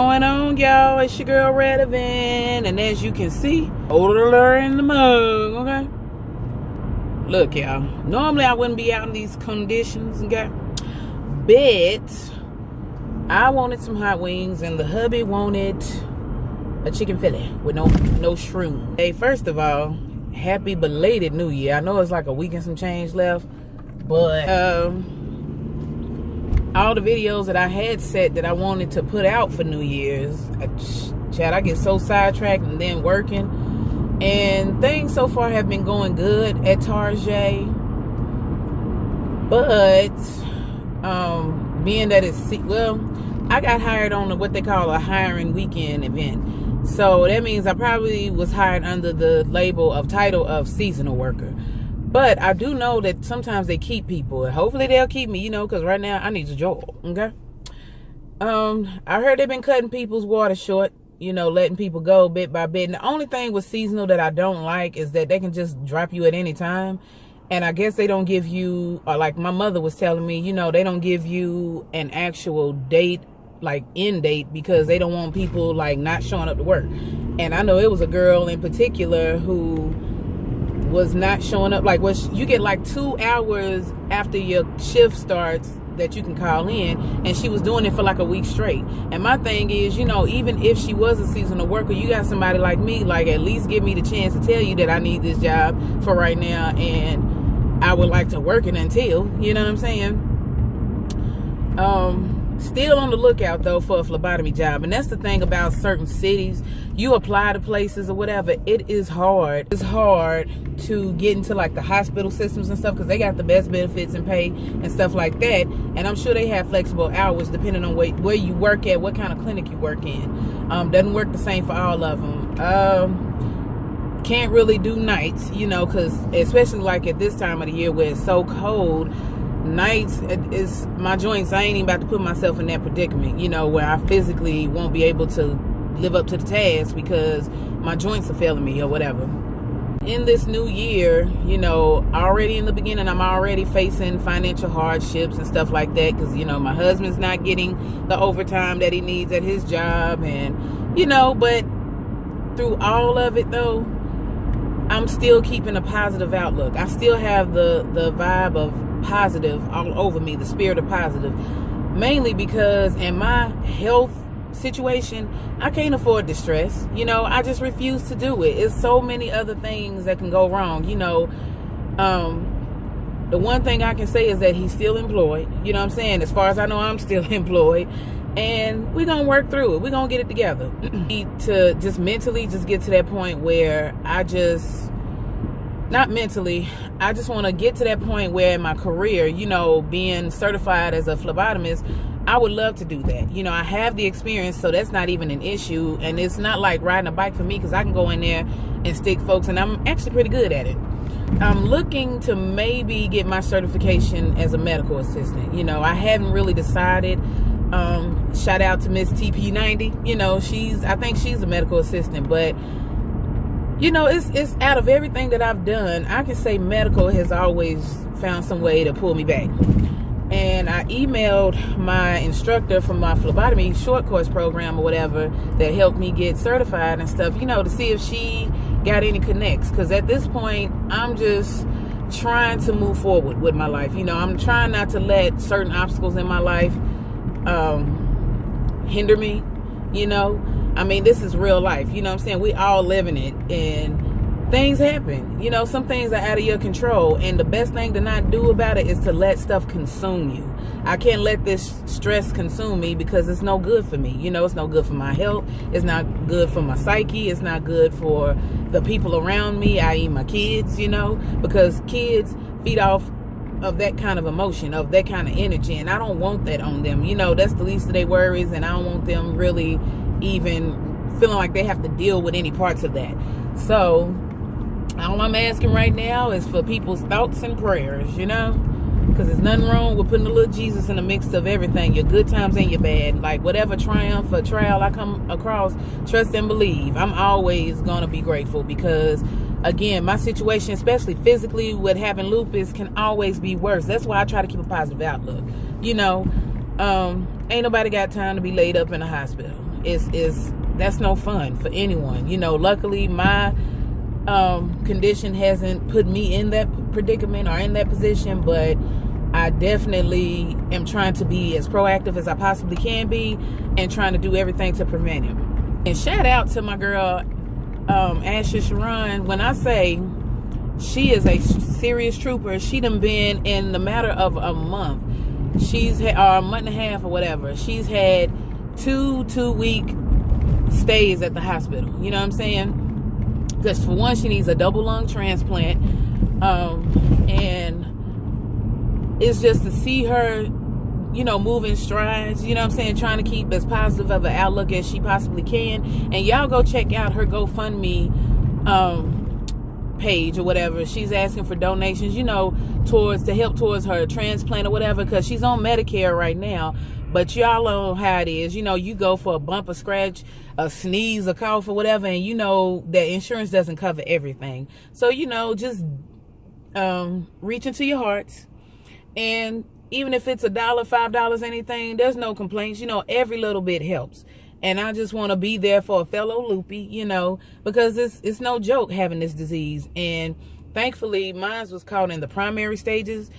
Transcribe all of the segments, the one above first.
Going on, y'all? It's your girl Redavyn, and as you can see, older in the mug. Okay, look, y'all. Normally I wouldn't be out in these conditions, okay, but I wanted some hot wings, and the hubby wanted a chicken fillet with no shroom. Hey, first of all, happy belated New Year. I know it's like a week and some change left, but all the videos that I had set that I wanted to put out for New Year's, I get so sidetracked and then working, and things so far have been going good at Target, but being that it's, well, I got hired on what they call a hiring weekend event, so that means I probably was hired under the title of seasonal worker. But I do know that sometimes they keep people, and hopefully they'll keep me, you know, because right now I need a job, okay? I heard they've been cutting people's water short, you know, letting people go bit by bit. And the only thing with seasonal that I don't like is that they can just drop you at any time. And I guess they don't give you, or like my mother was telling me, you know, they don't give you an actual date, like end date, because they don't want people like not showing up to work. And I know it was a girl in particular who was not showing up. Like, you get like 2 hours after your shift starts that you can call in, and she was doing it for like a week straight. And my thing is, you know, even if she was a seasonal worker, you got somebody like me, like, at least give me the chance to tell you that I need this job for right now, and I would like to work it until, you know what I'm saying? Still on the lookout though for a phlebotomy job. And that's the thing about certain cities. You apply to places or whatever, it is hard. It's hard to get into like the hospital systems and stuff, because they got the best benefits and pay and stuff like that. And I'm sure they have flexible hours depending on where you work at, what kind of clinic you work in. Doesn't work the same for all of them. Can't really do nights, you know, because especially like at this time of the year where it's so cold, nights is my joints. I ain't even about to put myself in that predicament, you know, where I physically won't be able to live up to the task because my joints are failing me or whatever. In this new year, you know, already in the beginning, I'm already facing financial hardships and stuff like that, because, you know, my husband's not getting the overtime that he needs at his job, and, you know, but through all of it though, I'm still keeping a positive outlook. I still have the vibe of positive all over me, the spirit of positive, mainly because in my health situation, I can't afford the stress. You know, I just refuse to do it. It's so many other things that can go wrong, you know. The one thing I can say is that he's still employed, you know what I'm saying? As far as I know, I'm still employed, and we're gonna work through it. We're gonna get it together. To just mentally just get to that point where I just want to get to that point where in my career, you know, being certified as a phlebotomist, I would love to do that. You know, I have the experience, so that's not even an issue. And it's not like riding a bike for me, because I can go in there and stick folks, and I'm actually pretty good at it. I'm looking to maybe get my certification as a medical assistant. You know, I haven't really decided. Shout out to Miss TP90. You know, I think she's a medical assistant, but you know, it's out of everything that I've done, I can say medical has always found some way to pull me back. And I emailed my instructor from my phlebotomy short course program or whatever that helped me get certified and stuff, you know, to see if she got any connects. Because at this point, I'm just trying to move forward with my life. You know, I'm trying not to let certain obstacles in my life hinder me, you know. I mean, this is real life, you know what I'm saying? We all live in it, and things happen. You know, some things are out of your control, and the best thing to not do about it is to let stuff consume you. I can't let this stress consume me, because it's no good for me. You know, it's no good for my health. It's not good for my psyche. It's not good for the people around me, i.e. my kids, you know, because kids feed off of that kind of emotion, of that kind of energy, and I don't want that on them. You know, that's the least of their worries, and I don't want them really even feeling like they have to deal with any parts of that. So all I'm asking right now is for people's thoughts and prayers, you know, because there's nothing wrong with putting a little Jesus in the mix of everything, your good times and your bad. Like whatever triumph or trial I come across, trust and believe. I'm always gonna be grateful, because again, my situation, especially physically with having lupus, can always be worse. That's why I try to keep a positive outlook. You know, ain't nobody got time to be laid up in a hospital. that's no fun for anyone. You know, luckily my condition hasn't put me in that predicament or in that position, but I definitely am trying to be as proactive as I possibly can be and trying to do everything to prevent it. And shout out to my girl Asha Sharron. When I say she is a serious trooper, she done been, in the matter of a month, she's had, or a month and a half or whatever, she's had two-week stays at the hospital. You know what I'm saying? Because for one, she needs a double lung transplant, and it's just to see her, you know, moving strides, you know what I'm saying, trying to keep as positive of an outlook as she possibly can. And y'all go check out her GoFundMe page or whatever. She's asking for donations, you know, to help towards her transplant or whatever, because she's on Medicare right now. But y'all know how it is. You know, you go for a bump, a scratch, a sneeze, a cough or whatever, and you know that insurance doesn't cover everything. So, you know, just reach into your hearts. And even if it's $1, $5, anything, there's no complaints. You know, every little bit helps. And I just want to be there for a fellow Lupie, you know, because it's no joke having this disease. And thankfully, mine was caught in the primary stages,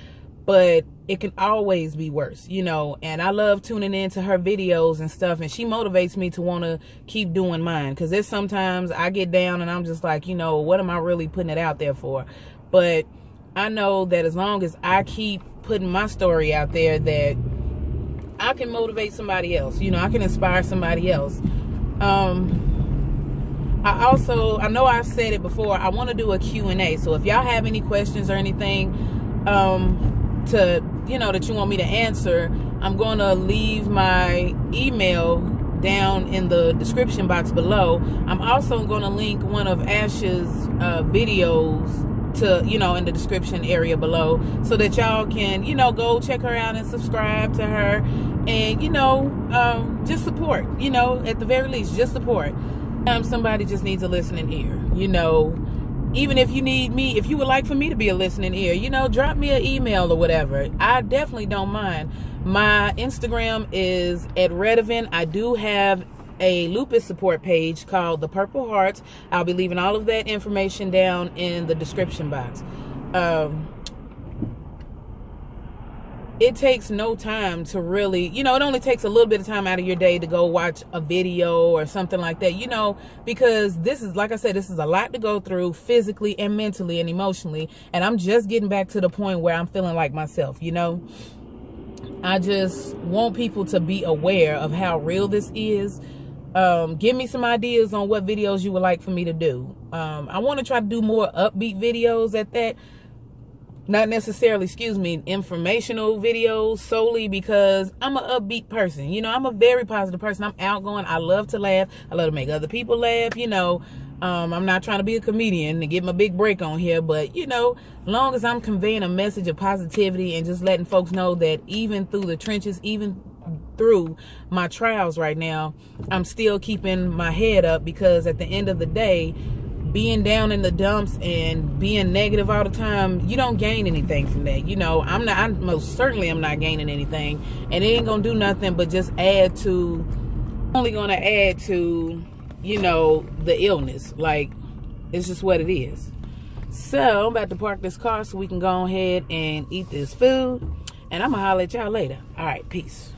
but it can always be worse, you know. And I love tuning into her videos and stuff, and she motivates me to want to keep doing mine, because there's sometimes I get down and I'm just like, you know, what am I really putting it out there for? But I know that as long as I keep putting my story out there, that I can motivate somebody else, you know, I can inspire somebody else. I know I've said it before, I want to do a Q&A. So if y'all have any questions or anything that you want me to answer, I'm going to leave my email down in the description box below. I'm also going to link one of Asha's videos to, you know, in the description area below, so that y'all can, you know, go check her out and subscribe to her, and, you know, just support, you know, at the very least, just support. Somebody just needs a listening ear, you know. Even if you need me, if you would like for me to be a listening ear, you know, drop me an email or whatever. I definitely don't mind. My Instagram is at Redavyn. I do have a lupus support page called the Purple Hearts. I'll be leaving all of that information down in the description box. It takes no time to really, you know, it only takes a little bit of time out of your day to go watch a video or something like that, you know, because this is, like I said, this is a lot to go through physically and mentally and emotionally. And I'm just getting back to the point where I'm feeling like myself, you know. I just want people to be aware of how real this is. Give me some ideas on what videos you would like for me to do. I want to try to do more upbeat videos at that. Not necessarily, informational videos, solely because I'm an upbeat person. You know, I'm a very positive person. I'm outgoing. I love to laugh. I love to make other people laugh, you know. I'm not trying to be a comedian and get my big break on here, but, you know, long as I'm conveying a message of positivity and just letting folks know that even through the trenches, even through my trials right now, I'm still keeping my head up, because at the end of the day, being down in the dumps and being negative all the time, you don't gain anything from that. You know, I most certainly am not gaining anything, and it ain't gonna do nothing but just add to, you know, the illness. Like, it's just what it is. So I'm about to park this car so we can go ahead and eat this food, and I'm gonna holler at y'all later. All right, peace.